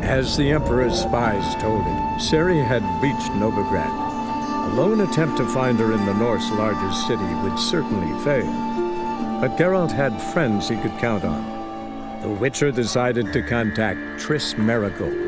As the Emperor's spies told him, Ciri had reached Novigrad. A lone attempt to find her in the North's largest city would certainly fail. But Geralt had friends he could count on. The Witcher decided to contact Triss Merigold.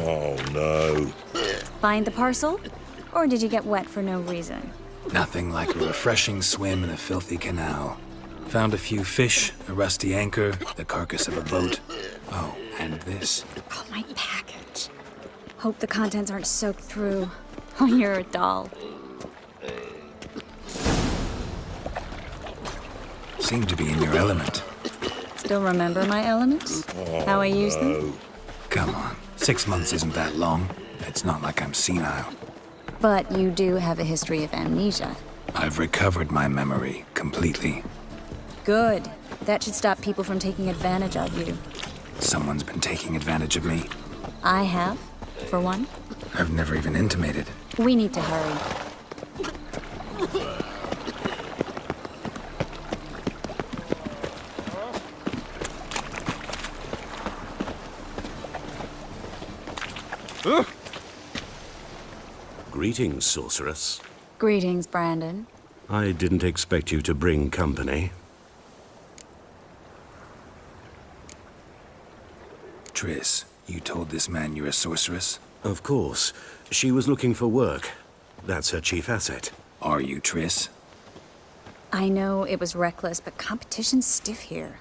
Oh, no. Find the parcel? Or did you get wet for no reason? Nothing like a refreshing swim in a filthy canal. Found a few fish, a rusty anchor, the carcass of a boat. Oh, and this. Oh, my package. Hope the contents aren't soaked through. Oh, you're a doll. Seem to be in your element. Still remember my elements? How I use them? Come on, 6 months isn't that long. It's not like I'm senile. But you do have a history of amnesia. I've recovered my memory completely. Good. That should stop people from taking advantage of you. Someone's been taking advantage of me. I have, for one. I've never even intimated. We need to hurry. Greetings, sorceress. Greetings, Brandon. I didn't expect you to bring company. Triss, you told this man you're a sorceress? Of course. She was looking for work. That's her chief asset. Are you, Triss? I know it was reckless, but competition's stiff here.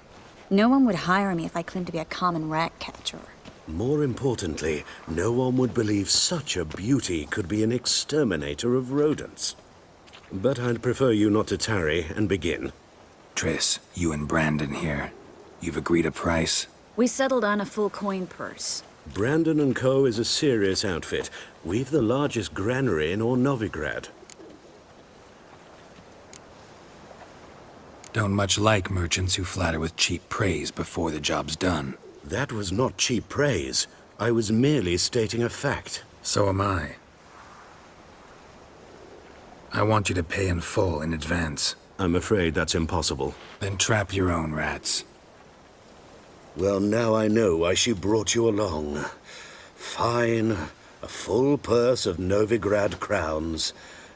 No one would hire me if I claimed to be a common rat catcher. More importantly, no one would believe such a beauty could be an exterminator of rodents. But I'd prefer you not to tarry and begin. Triss, you and Brandon here. You've agreed a price? We settled on a full coin purse. Brandon and Co. is a serious outfit. We've the largest granary in all Novigrad. Don't much like merchants who flatter with cheap praise before the job's done. That was not cheap praise. I was merely stating a fact. So am I. I want you to pay in full in advance. I'm afraid that's impossible. Then trap your own rats. Well, now I know why she brought you along. Fine. A full purse of Novigrad crowns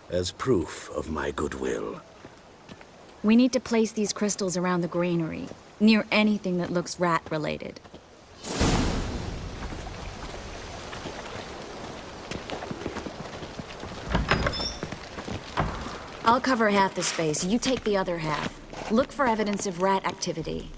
as proof of my goodwill. We need to place these crystals around the granary, near anything that looks rat-related. I'll cover half the space, you take the other half. Look for evidence of rat activity.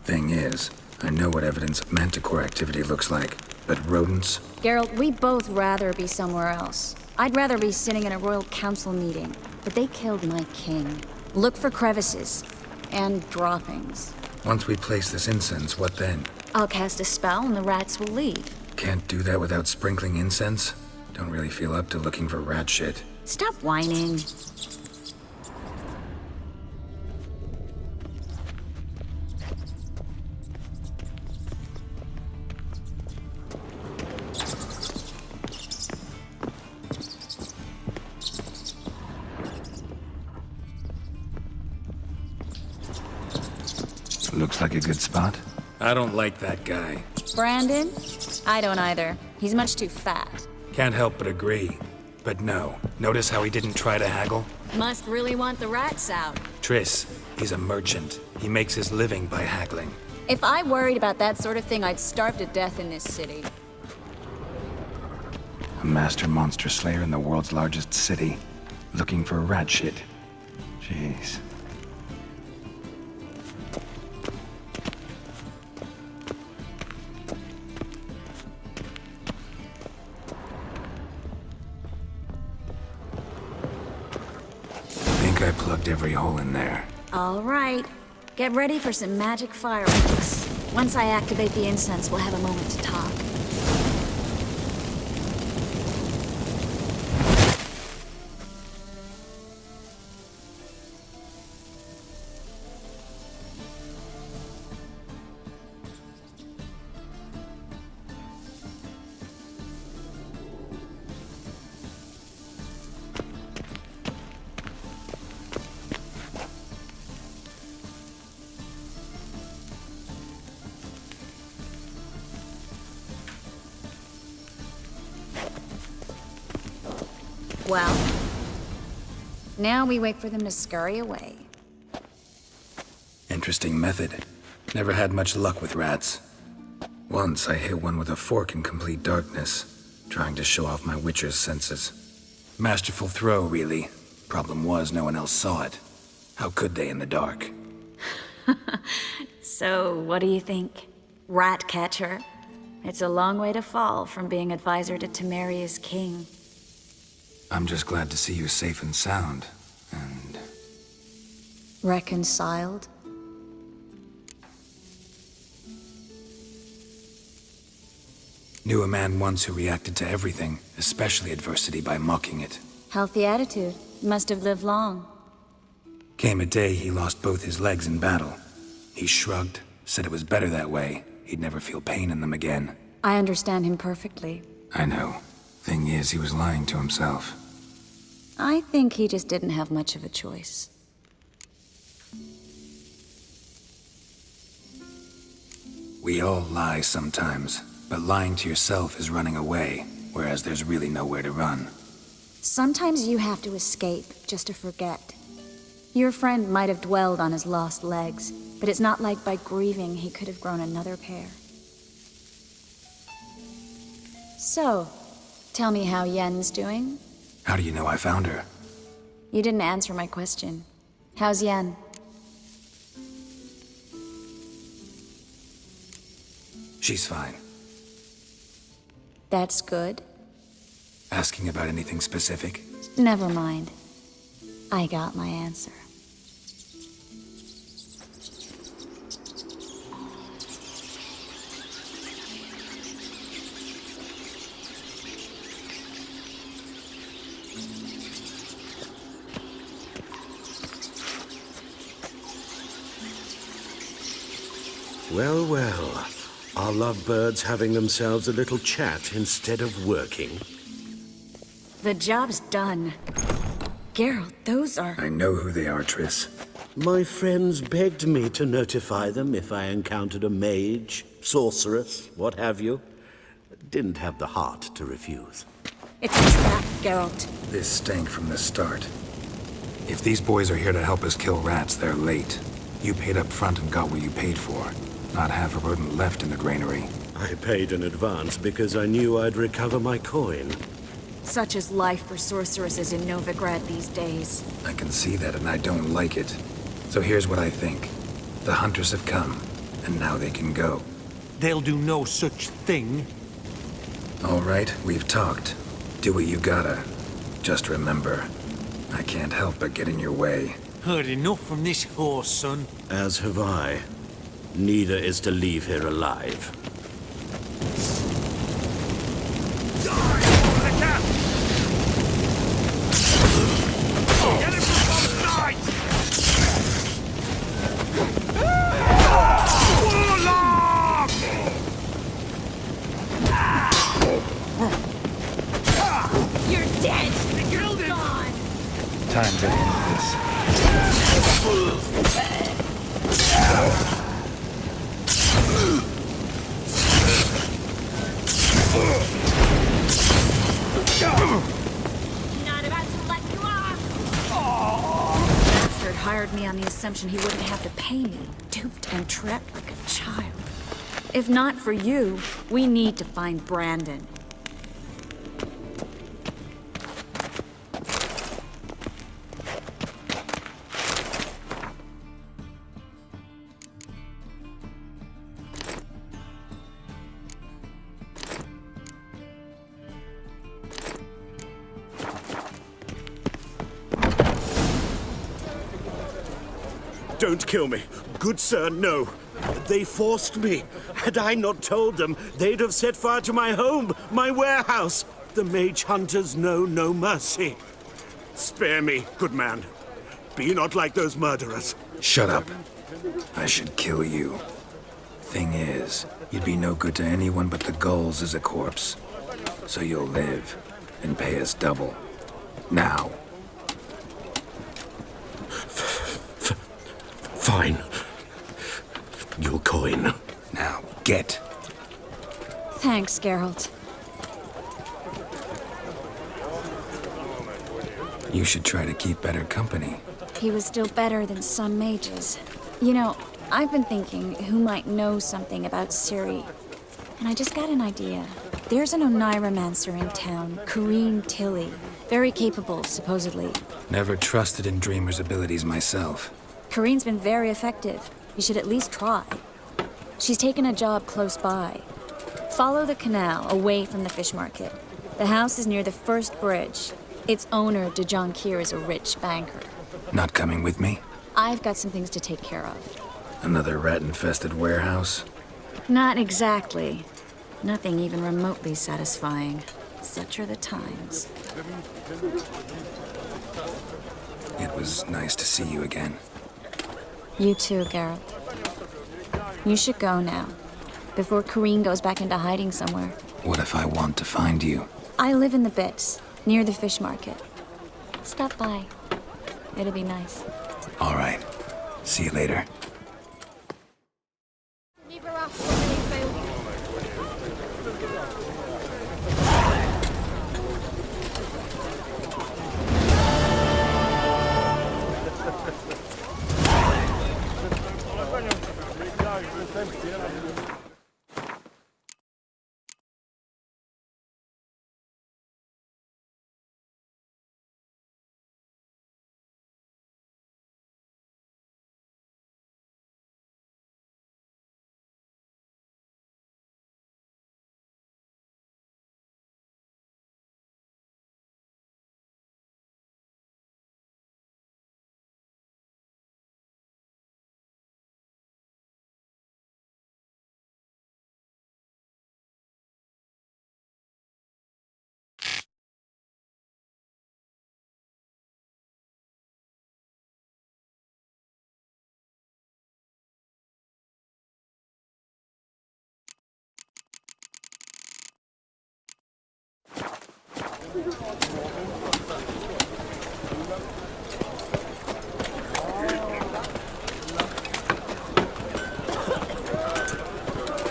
Thing is, I know what evidence of manticore activity looks like, but rodents? Geralt, we'd both rather be somewhere else. I'd rather be sitting in a royal council meeting, but they killed my king. Look for crevices, and draw things. Once we place this incense, what then? I'll cast a spell and the rats will leave. Can't do that without sprinkling incense? Don't really feel up to looking for rat shit. Stop whining. Looks like a good spot. I don't like that guy. Brandon? I don't either. He's much too fat. Can't help but agree. But no, notice how he didn't try to haggle? Must really want the rats out. Triss, he's a merchant. He makes his living by haggling. If I worried about that sort of thing, I'd starve to death in this city. A master monster slayer in the world's largest city. Looking for rat shit. Jeez. I plugged every hole in there. All right. Get ready for some magic fireworks. Once I activate the incense, we'll have a moment to talk. Well, now we wait for them to scurry away. Interesting method. Never had much luck with rats. Once I hit one with a fork in complete darkness, trying to show off my Witcher's senses. Masterful throw, really. Problem was, no one else saw it. How could they in the dark? So, what do you think? Rat catcher? It's a long way to fall from being advisor to Temeria's king. I'm just glad to see you safe and sound, and... Reconciled? Knew a man once who reacted to everything, especially adversity, by mocking it. Healthy attitude. Must have lived long. Came a day he lost both his legs in battle. He shrugged, said it was better that way. He'd never feel pain in them again. I understand him perfectly. I know. Thing is, he was lying to himself. I think he just didn't have much of a choice. We all lie sometimes, but lying to yourself is running away, whereas there's really nowhere to run. Sometimes you have to escape just to forget. Your friend might have dwelled on his lost legs, but it's not like by grieving he could have grown another pair. So, tell me how Yen's doing? How do you know I found her? You didn't answer my question. How's Yen? She's fine. That's good. Asking about anything specific? Never mind. I got my answer. Well, well. Are lovebirds having themselves a little chat instead of working? The job's done. Geralt, those are... I know who they are, Triss. My friends begged me to notify them if I encountered a mage, sorceress, what have you. Didn't have the heart to refuse. It's a trap, Geralt. This stank from the start. If these boys are here to help us kill rats, they're late. You paid up front and got what you paid for. Not half a rodent left in the granary. I paid in advance because I knew I'd recover my coin. Such is life for sorceresses in Novigrad these days. I can see that, and I don't like it. So here's what I think. The hunters have come, and now they can go. They'll do no such thing. All right, we've talked. Do what you gotta. Just remember, I can't help but get in your way. Heard enough from this horse, son. As have I. Neither is to leave here alive. You're dead! You're gone! Time to end this. me on the assumption he wouldn't have to pay me, duped and trapped like a child. If not for you, we need to find Brandon. Don't kill me. Good sir, no. They forced me. Had I not told them, they'd have set fire to my home, my warehouse. The mage hunters know no mercy. Spare me, good man. Be not like those murderers. Shut up. I should kill you. Thing is, you'd be no good to anyone but the gulls as a corpse. So you'll live and pay us double. Now. Fine. Your coin. Now, get. Thanks, Geralt. You should try to keep better company. He was still better than some mages. You know, I've been thinking who might know something about Ciri. And I just got an idea. There's an Oneiromancer in town, Corrine Tilly. Very capable, supposedly. Never trusted in Dreamer's abilities myself. Corrine's been very effective. You should at least try. She's taken a job close by. Follow the canal away from the fish market. The house is near the first bridge. Its owner, de Jonquier, is a rich banker. Not coming with me? I've got some things to take care of. Another rat-infested warehouse? Not exactly. Nothing even remotely satisfying. Such are the times. It was nice to see you again. You too, Geralt. You should go now, before Corrine goes back into hiding somewhere. What if I want to find you? I live in the Bits, near the fish market. Stop by. It'll be nice. All right. See you later.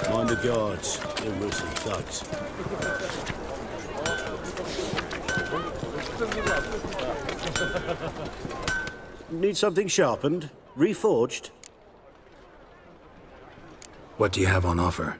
Mind the guards. They're mostly thugs. Need something sharpened? Reforged? What do you have on offer?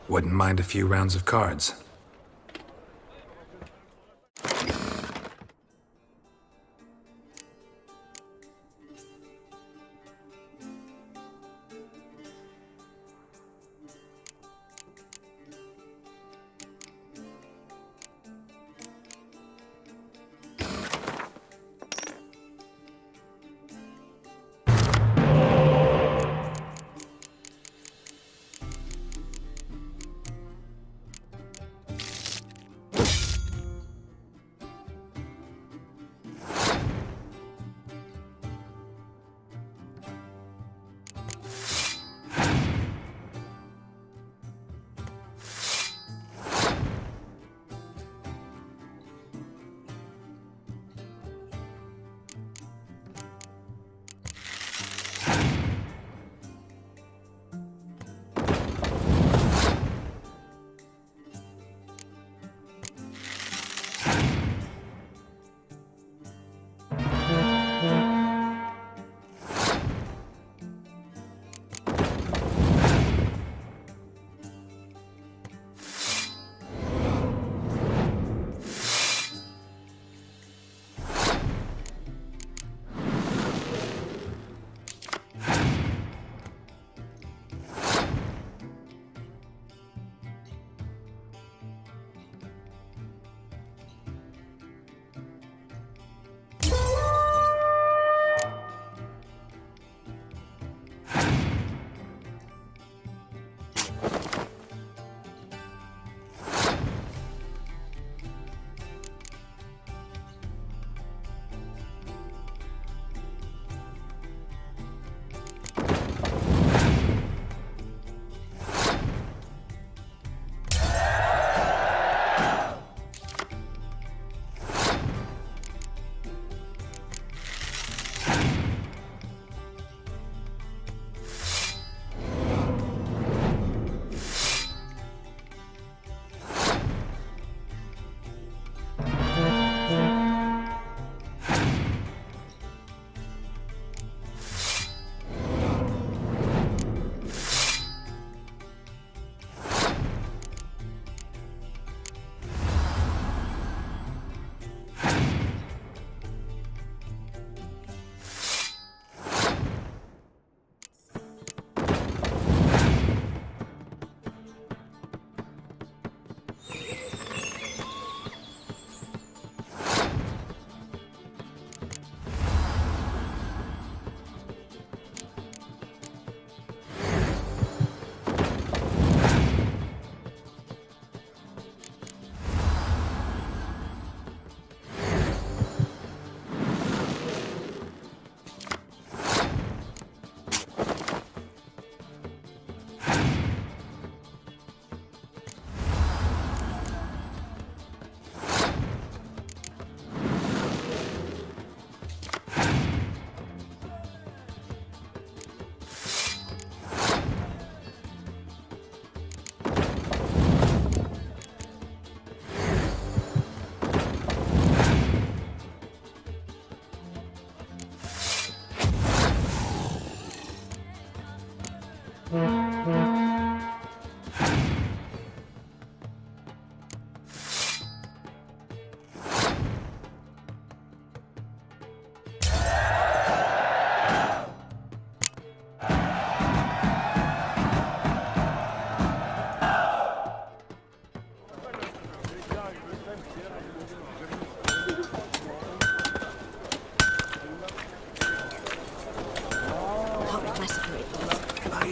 Wouldn't mind a few rounds of cards.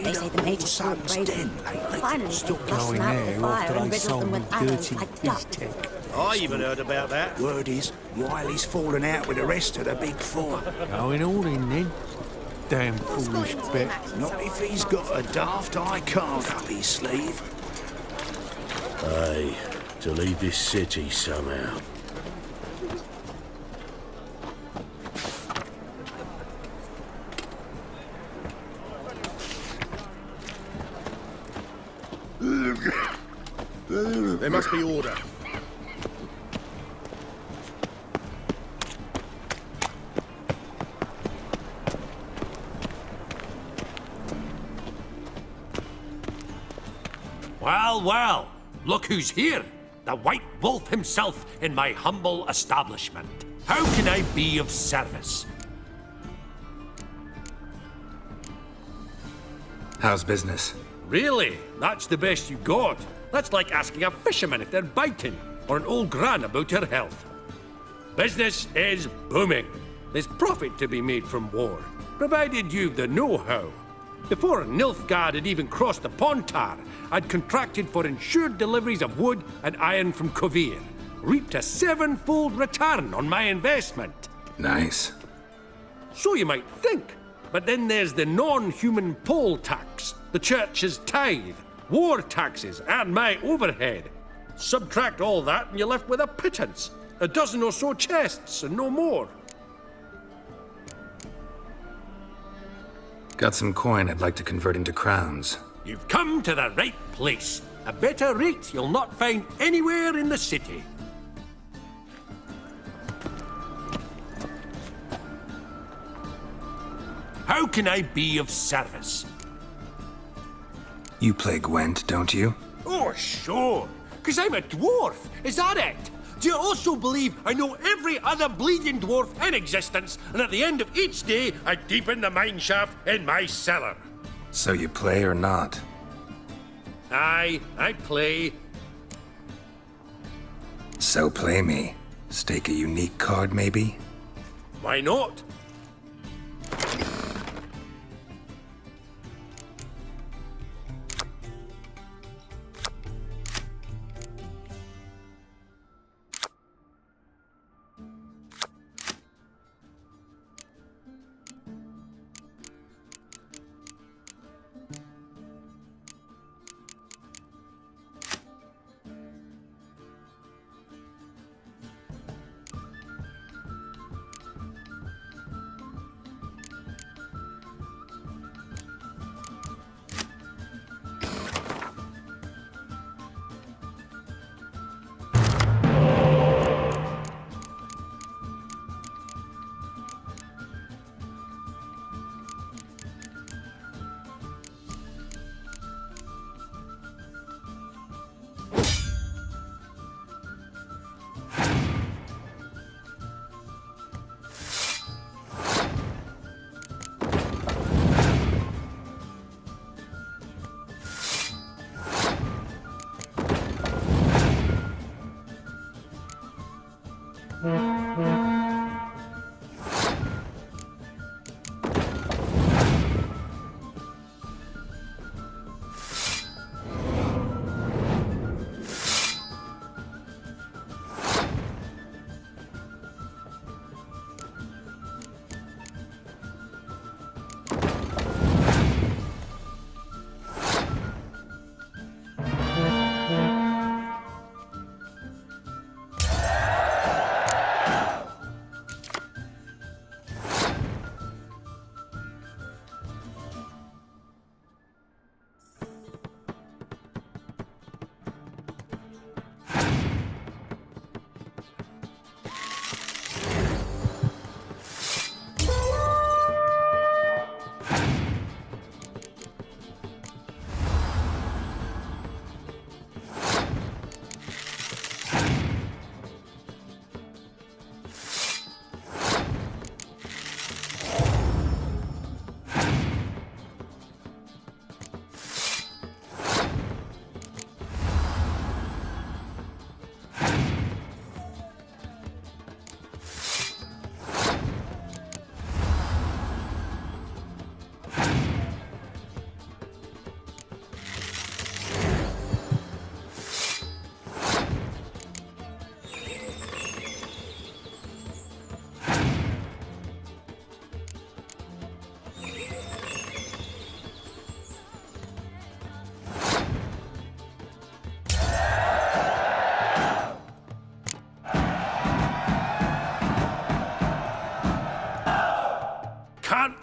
They say the Major's so brave. Finally, Stop they flushed going them out there with fire after and I riddled sold them with arrows dirty like ducks. I even heard about that. Word is, Wiley's fallen out with the rest of the Big Four. Going all in then. Damn foolish bit. Not if he's got a daft eye card up his sleeve. Aye, to leave this city somehow. There must be order. Well, well, look who's here. The White Wolf himself in my humble establishment. How can I be of service? How's business? Really? That's the best you got? That's like asking a fisherman if they're biting, or an old gran about her health. Business is booming. There's profit to be made from war, provided you've the know-how. Before Nilfgaard had even crossed the Pontar, I'd contracted for insured deliveries of wood and iron from Kovir, reaped a 7-fold return on my investment. Nice. So you might think. But then there's the non-human poll tax, the church's tithe, war taxes, and my overhead. Subtract all that and you're left with a pittance. A dozen or so chests and no more. Got some coin I'd like to convert into crowns. You've come to the right place. A better rate you'll not find anywhere in the city. How can I be of service? You play Gwent, don't you? Oh, sure. 'Cause I'm a dwarf. Is that it? Do you also believe I know every other bleeding dwarf in existence, and at the end of each day, I deepen the mineshaft in my cellar? So you play or not? Aye, I play. So play me. Stake a unique card, maybe? Why not?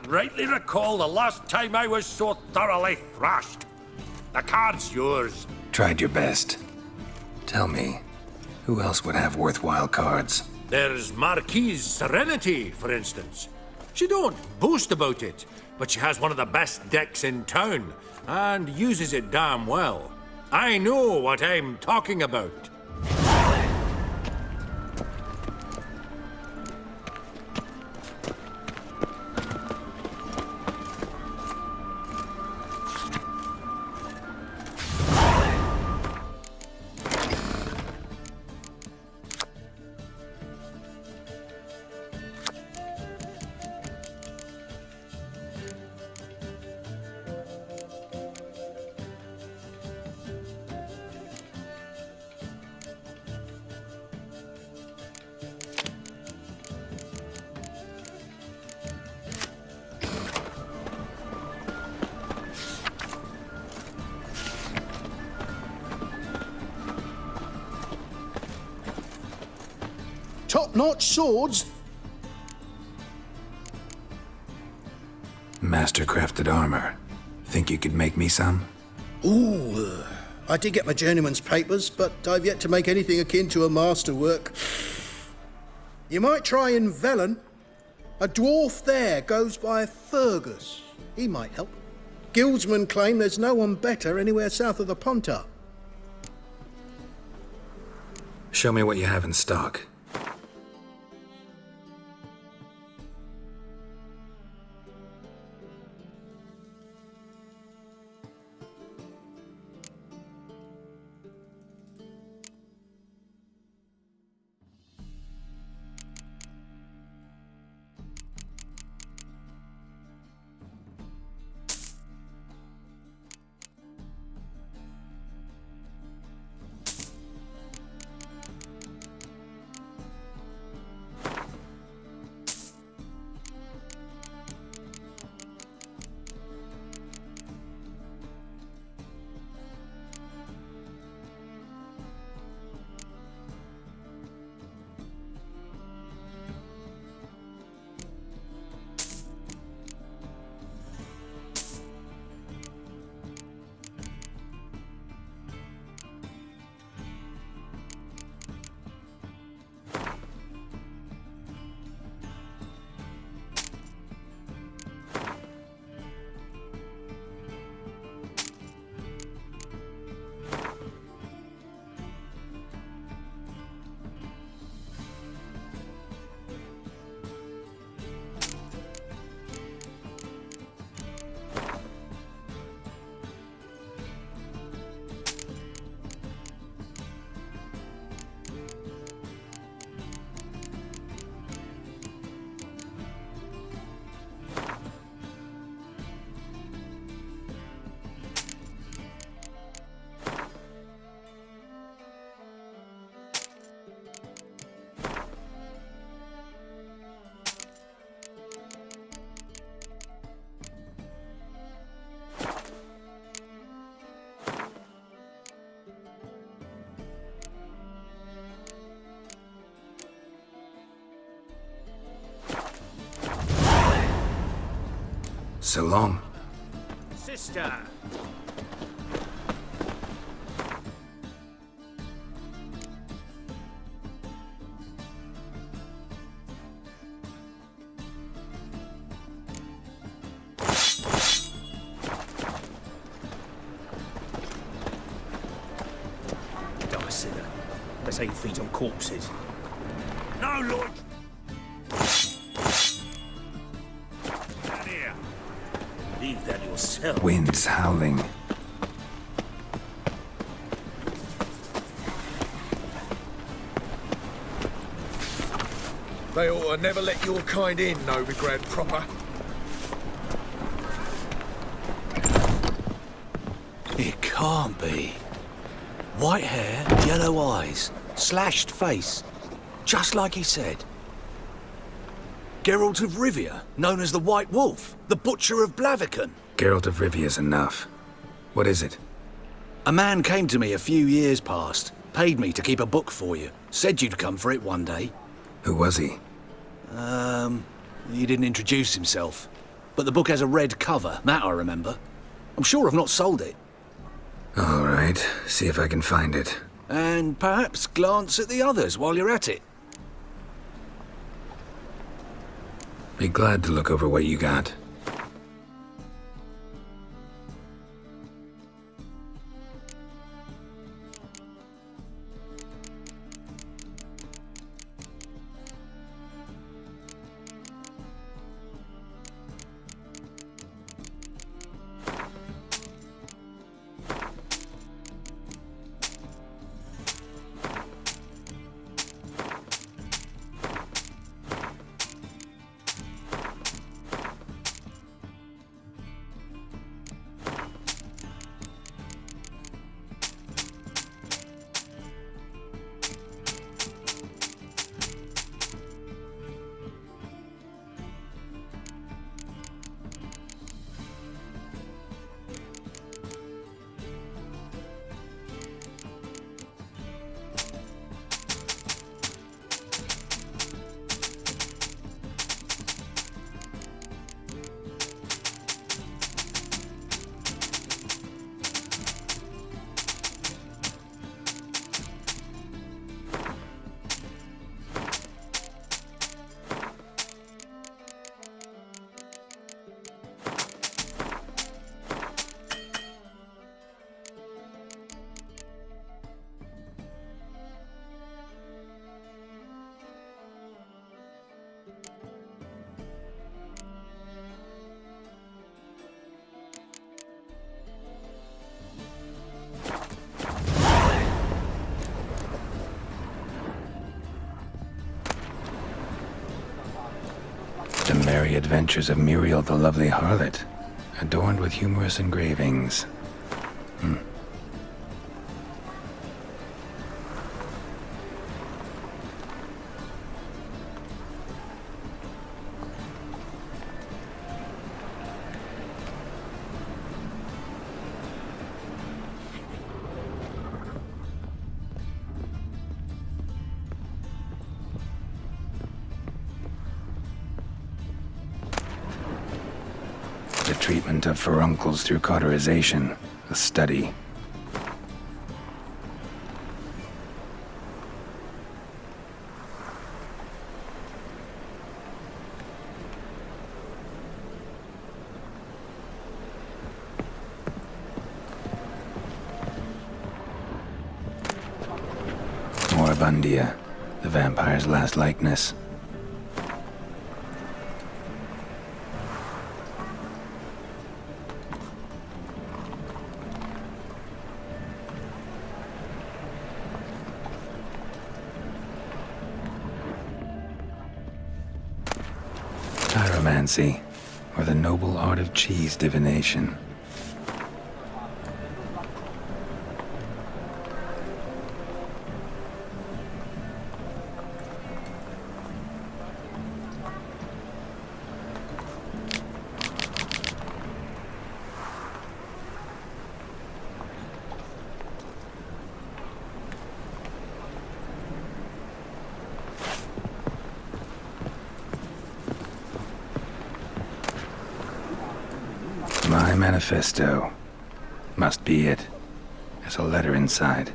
Rightly recall the last time I was so thoroughly thrashed. The card's yours. Tried your best. Tell me, who else would have worthwhile cards? There's Marquise Serenity, for instance. She don't boast about it, but she has one of the best decks in town, and uses it damn well. I know what I'm talking about. Top-notch swords? Master-crafted armor. Think you could make me some? Ooh, I did get my journeyman's papers, but I've yet to make anything akin to a masterwork. You might try in Velen. A dwarf there goes by Fergus. He might help. Guildsmen claim there's no one better anywhere south of the Pontar. Show me what you have in stock. So long. Sister! Die, sinner. Let's say he feeds on corpses. No, Lord! Down here! Leave that yourself. Wind's howling. They ought to never let your kind in, Novigrad proper. It can't be. White hair, yellow eyes, slashed face. Just like he said. Geralt of Rivia, known as the White Wolf, the Butcher of Blaviken. Geralt of Rivia's enough. What is it? A man came to me a few years past, paid me to keep a book for you, said you'd come for it one day. Who was he? He didn't introduce himself. But the book has a red cover, that I remember. I'm sure I've not sold it. All right, see if I can find it. And perhaps glance at the others while you're at it. Be glad to look over what you got. The Merry Adventures of Muriel the Lovely Harlot, adorned with humorous engravings. The treatment of furuncles through cauterization, a study. Moribundia, the vampire's last likeness. Chiromancy, or the noble art of cheese divination. My manifesto. Must be it. There's a letter inside.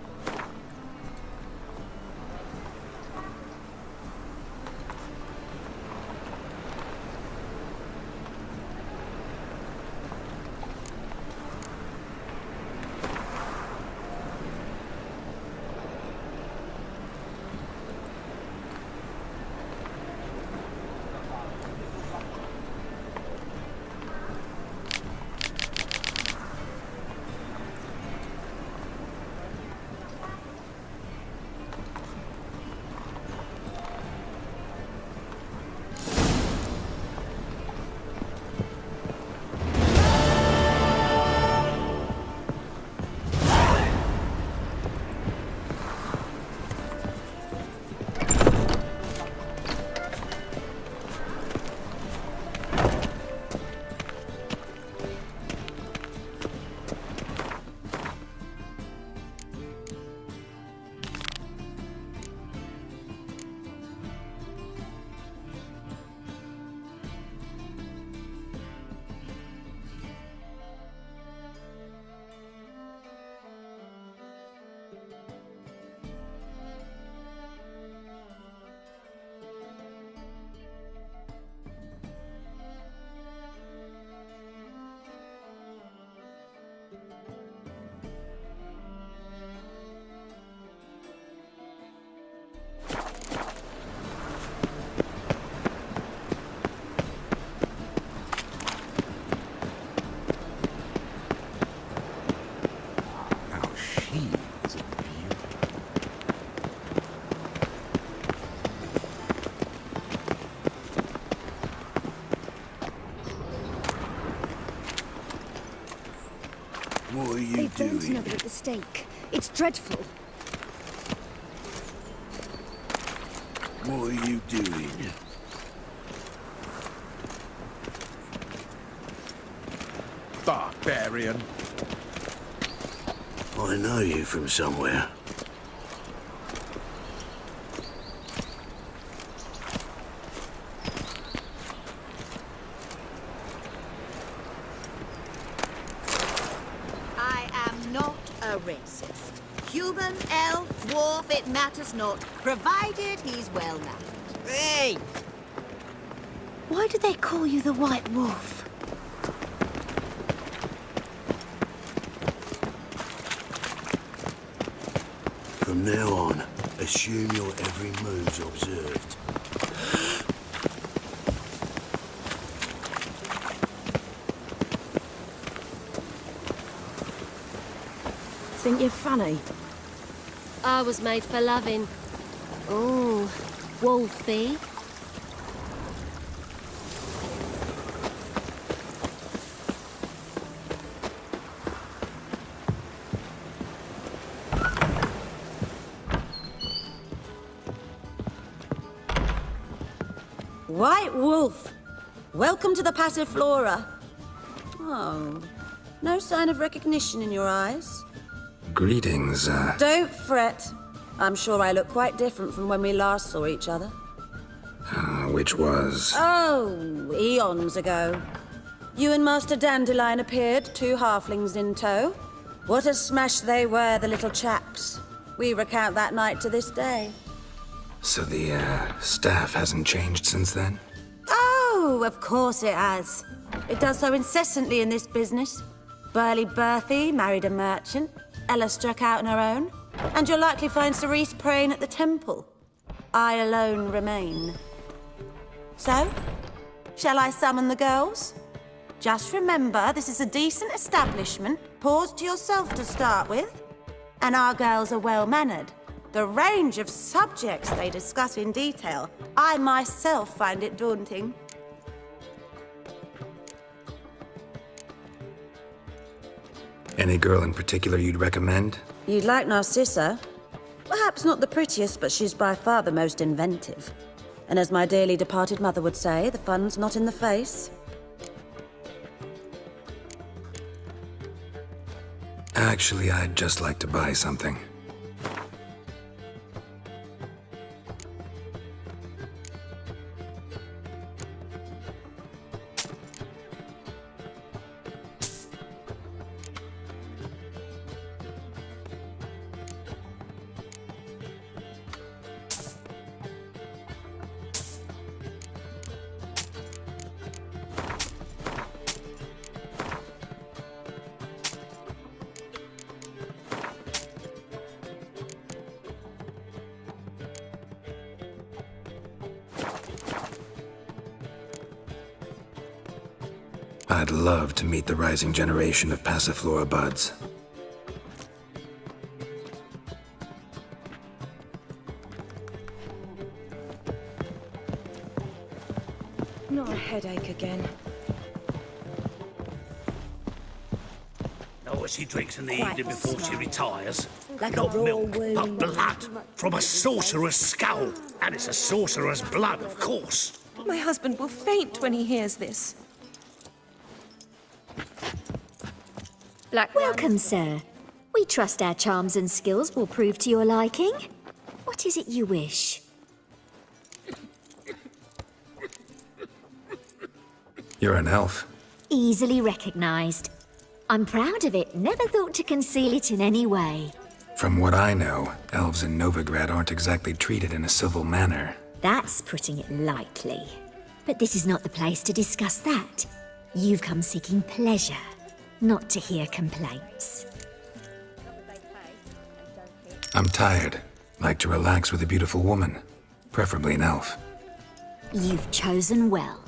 What are you They've burnt doing? another at the stake. It's dreadful. What are you doing? Barbarian. I know you from somewhere. I am not a racist. Human, elf, dwarf, it matters not, provided he's well mannered. Hey! Why do they call you the White Wolf? From now on, assume your every move's observed. Think you're funny? I was made for loving. Oh, Wolfie. White Wolf, welcome to the Passiflora. Oh, no sign of recognition in your eyes? Greetings, Don't fret. I'm sure I look quite different from when we last saw each other. which was... Oh, eons ago. You and Master Dandelion appeared, 2 halflings in tow. What a smash they were, the little chaps. We recount that night to this day. So the, staff hasn't changed since then? Oh, of course it has. It does so incessantly in this business. Burly Berthy married a merchant. Ella struck out on her own. And you'll likely find Cerise praying at the temple. I alone remain. So, shall I summon the girls? Just remember, this is a decent establishment. Pause to yourself to start with. And our girls are well-mannered. The range of subjects they discuss in detail, I myself find it daunting. Any girl in particular you'd recommend? You'd like Narcissa? Perhaps not the prettiest, but she's by far the most inventive. And as my dearly departed mother would say, the fun's not in the face. Actually, I'd just like to buy something. I'd love to meet the rising generation of Passiflora buds. Not a headache again. Know what she drinks in the Quite evening before she smart. retires? Like a Not raw milk, but wound. blood. From a sorcerer's skull. And it's a sorcerer's blood, of course. My husband will faint when he hears this. Black Welcome, sir. We trust our charms and skills will prove to your liking. What is it you wish? You're an elf. Easily recognized. I'm proud of it. Never thought to conceal it in any way. From what I know, elves in Novigrad aren't exactly treated in a civil manner. That's putting it lightly. But this is not the place to discuss that. You've come seeking pleasure, not to hear complaints. I'm tired. Like to relax with a beautiful woman. Preferably an elf. You've chosen well.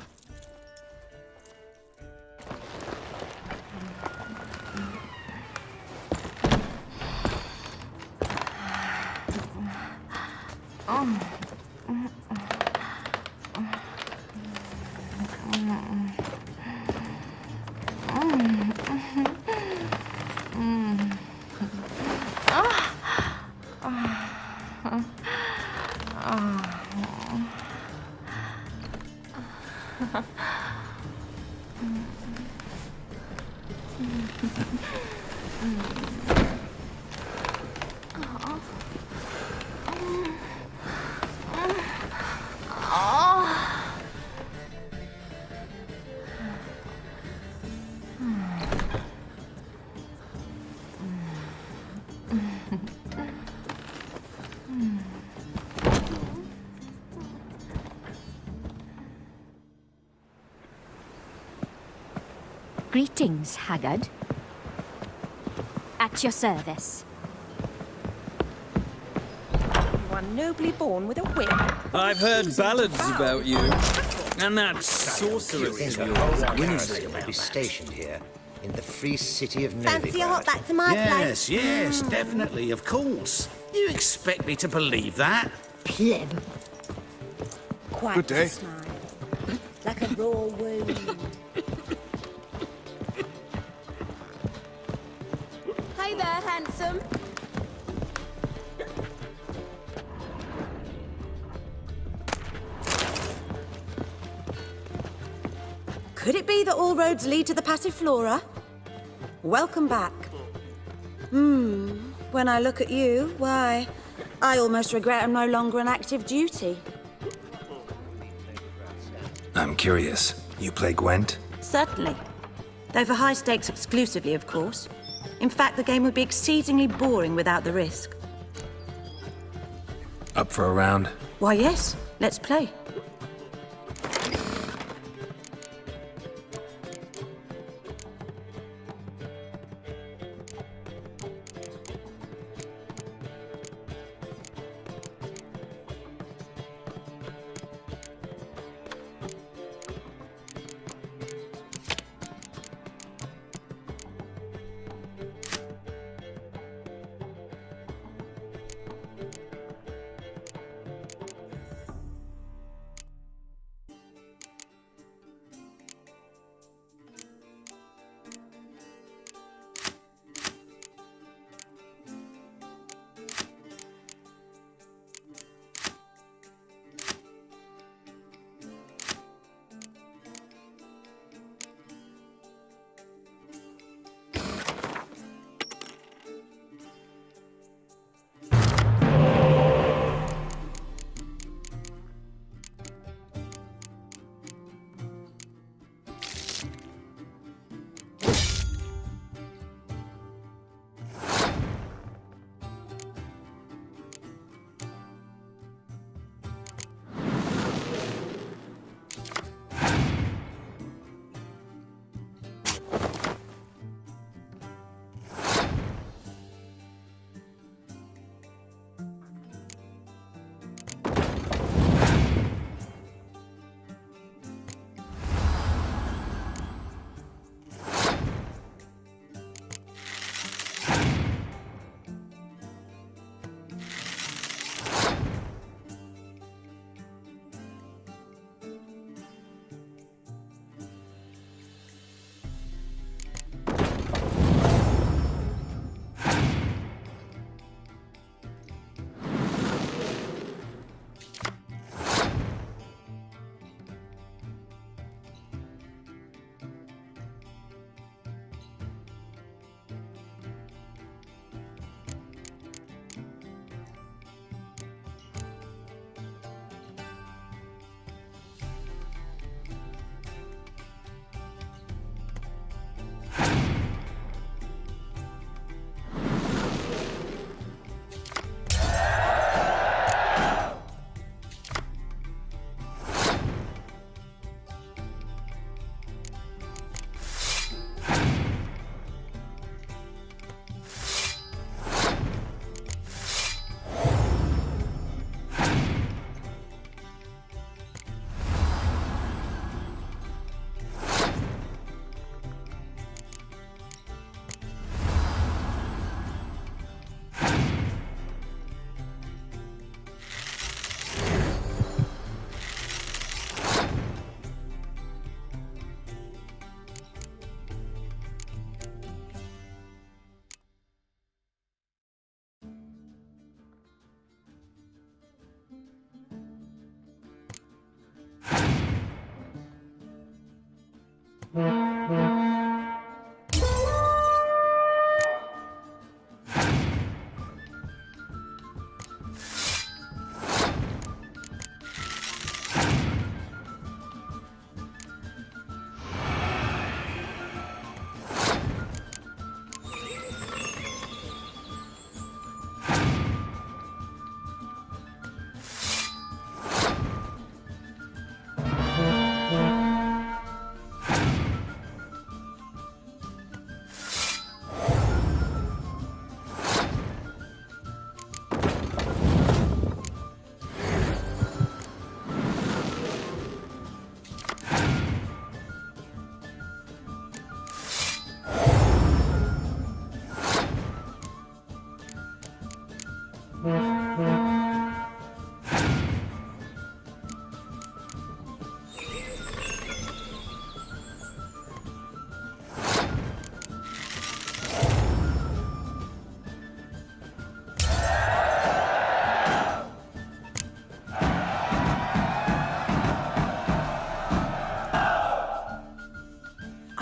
Greetings, Haggard. At your service. You are nobly born with a whip. I've heard ballads about you. And that sorceress of yours, Winsley, may be stationed here, in the free city of Novigrad. Fancy a hop back to my place? Yes, definitely, of course. You expect me to believe that? Pleb. Quite Good day. a smile. Like a raw wound. Hey there, handsome. Could it be that all roads lead to the Passiflora? Welcome back. When I look at you, why, I almost regret I'm no longer on active duty. I'm curious. You play Gwent? Certainly. Though for high stakes exclusively, of course. In fact, the game would be exceedingly boring without the risk. Up for a round? Why, yes. Let's play.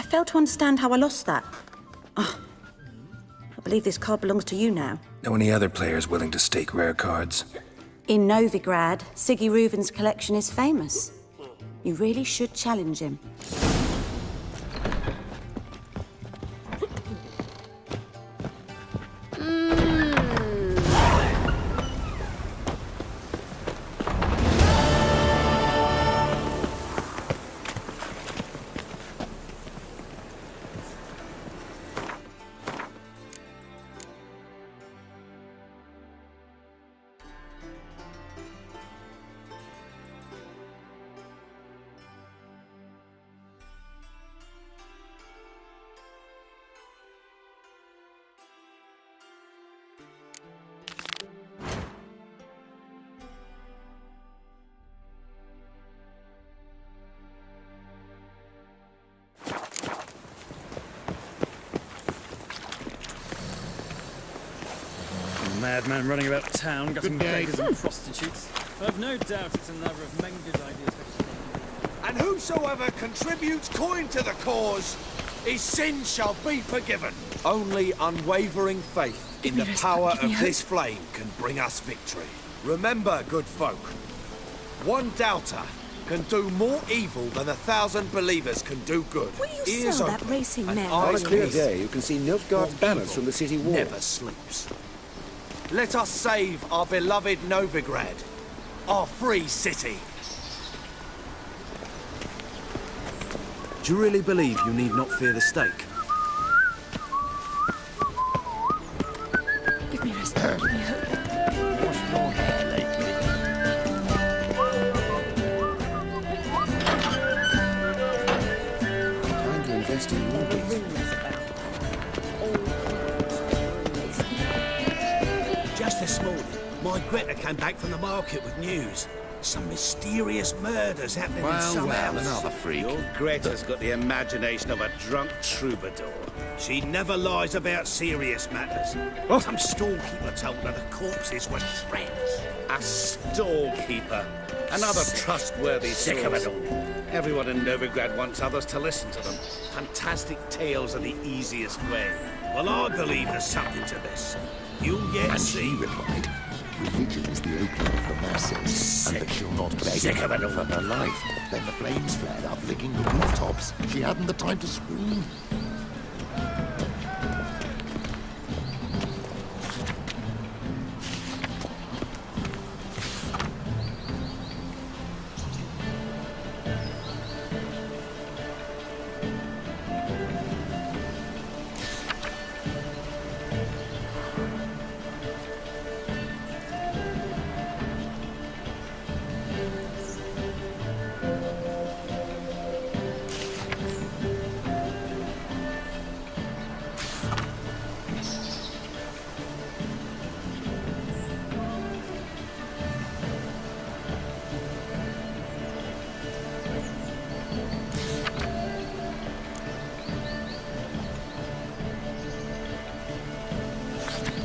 fail to understand how I lost that. Oh, I believe this card belongs to you now. Know any other players willing to stake rare cards? In Novigrad, Siggy Reuven's collection is famous. You really should challenge him. Madman running about town, gutting beggars and prostitutes. I've no doubt it's another of Menge's ideas. And whosoever contributes coin to the cause, his sins shall be forgiven. Only unwavering faith in the power of this flame can bring us victory. Remember, good folk, one doubter can do more evil than 1,000 believers can do good. Will you sell that racing mare? On a clear day, you can see Nilfgaard's banners from the city wall. Never sleeps. Let us save our beloved Novigrad, our free city. Do you really believe you need not fear the stake? Give me rest. Give me hope. Washed your hair lately. Time to invest in more Just this morning, my Greta came back from the market with news. Some mysterious murders happening in some house. another freak. Your Greta's got the imagination of a drunk troubadour. She never lies about serious matters. Some storekeeper told her the corpses were shreds. A storekeeper? Another trustworthy Sick of it source. Everyone in Novigrad wants others to listen to them. Fantastic tales are the easiest way. Well, I believe there's something to this. You'll yet see. She replied, religion is the opium of the masses, and that she'll not beg for her life. Then the flames flared up, licking the rooftops. She hadn't the time to scream.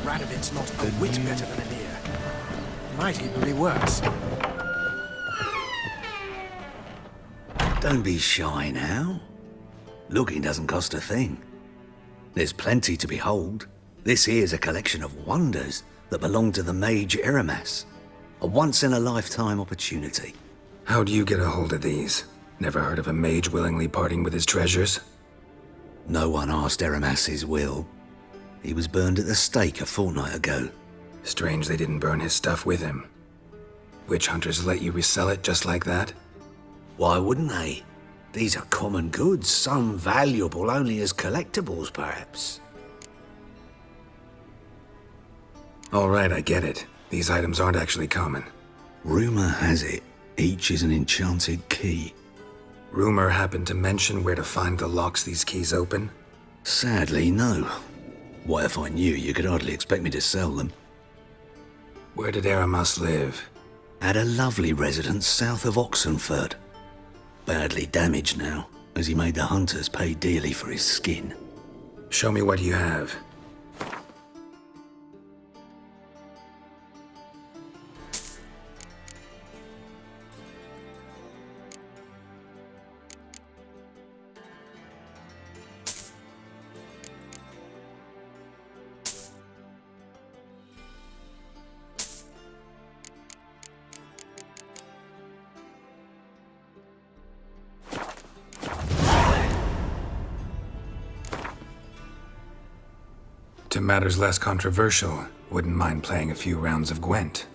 Radovid's not a whit better than Emir. Might even be worse. Don't be shy now. Looking doesn't cost a thing. There's plenty to behold. This here's a collection of wonders that belong to the mage Eramas. A once-in-a-lifetime opportunity. How do you get a hold of these? Never heard of a mage willingly parting with his treasures? No one asked Eramas his will. He was burned at the stake a fortnight ago. Strange they didn't burn his stuff with him. Witch hunters let you resell it just like that? Why wouldn't they? These are common goods, some valuable only as collectibles, perhaps. All right, I get it. These items aren't actually common. Rumor has it, each is an enchanted key. Rumor happened to mention where to find the locks these keys open? Sadly, no. What if I knew, you could hardly expect me to sell them. Where did Eramas live? At a lovely residence south of Oxenford. Badly damaged now, as he made the hunters pay dearly for his skin. Show me what you have. To matters less controversial, wouldn't mind playing a few rounds of Gwent.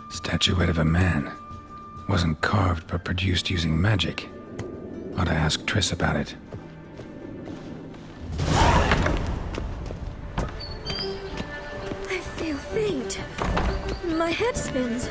Statuette of a man. Wasn't carved, but produced using magic. Ought to ask Triss about it. I feel faint. My head spins.